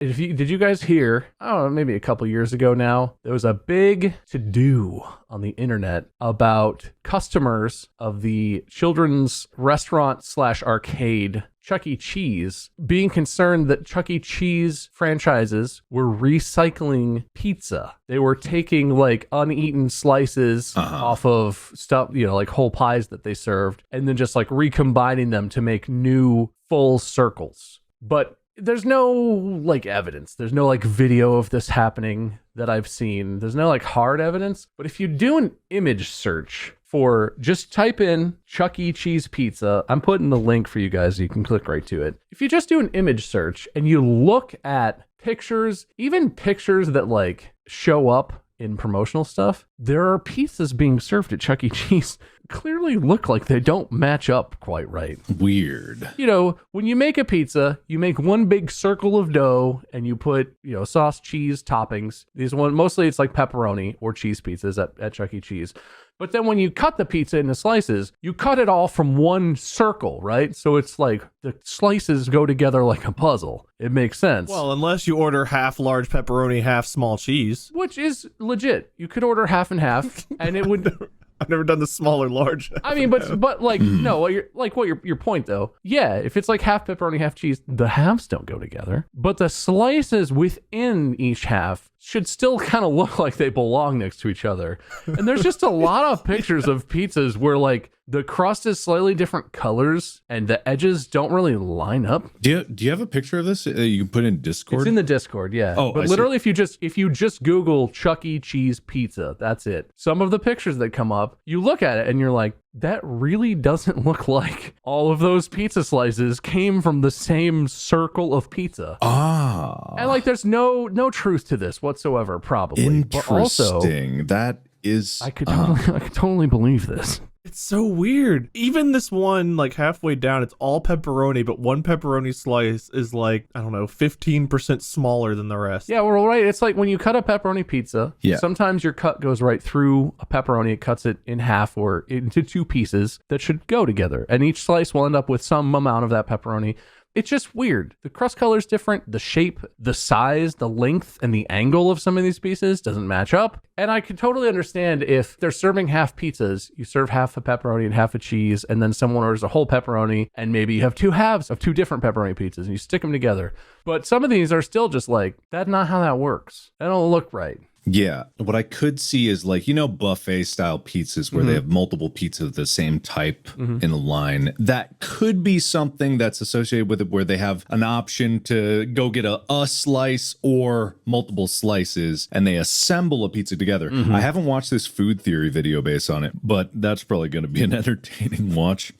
Did you guys hear, I don't know, maybe a couple years ago now, there was a big to-do on the internet about customers of the children's restaurant / arcade Chuck E. Cheese being concerned that Chuck E. Cheese franchises were recycling pizza. They were taking like uneaten slices off of stuff, like whole pies that they served, and then just like recombining them to make new full circles. But there's no like evidence. There's no like video of this happening that I've seen. There's no like hard evidence. But if you do an image search for, just type in Chuck E. Cheese pizza. I'm putting the link for you guys so you can click right to it. If you just do an image search and you look at pictures, even pictures that like show up in promotional stuff, there are pizzas being served at Chuck E. Cheese clearly look like they don't match up quite right. Weird. When you make a pizza, you make one big circle of dough and you put, sauce, cheese, toppings. Mostly it's like pepperoni or cheese pizzas at Chuck E. Cheese. But then when you cut the pizza into slices, you cut it all from one circle, right? So it's like the slices go together like a puzzle. It makes sense. Well, unless you order half large pepperoni, half small cheese. Which is legit. You could order half and half and it would... I've never done the small or large. I mean, but like, no, your point though. Yeah, if it's like half pepperoni, half cheese, the halves don't go together. But the slices within each half should still kind of look like they belong next to each other. And there's just a lot of pictures of pizzas where like the crust is slightly different colors and the edges don't really line up. Do you have a picture of this you can put in Discord? It's in the Discord, yeah. Oh, but literally, if you just Google Chuck E. Cheese pizza, that's it. Some of the pictures that come up, you look at it and you're like, that really doesn't look like all of those pizza slices came from the same circle of pizza. And like, there's no truth to this whatsoever, probably. Interesting. But also, that is... I could totally believe this. It's so weird. Even this one, like halfway down, it's all pepperoni, but one pepperoni slice is like, I don't know, 15% smaller than the rest. Yeah, well, right. It's like when you cut a pepperoni pizza, sometimes your cut goes right through a pepperoni. It cuts it in half or into two pieces that should go together. And each slice will end up with some amount of that pepperoni. It's just weird. The crust color is different. The shape, the size, the length, and the angle of some of these pieces doesn't match up. And I could totally understand if they're serving half pizzas, you serve half a pepperoni and half a cheese, and then someone orders a whole pepperoni, and maybe you have two halves of two different pepperoni pizzas, and you stick them together. But some of these are still just like, that's not how that works. That don't look right. Yeah. What I could see is like, buffet style pizzas where they have multiple pizzas of the same type in a line. That could be something that's associated with it where they have an option to go get a slice or multiple slices and they assemble a pizza together. I haven't watched this food theory video based on it, but that's probably going to be an entertaining watch.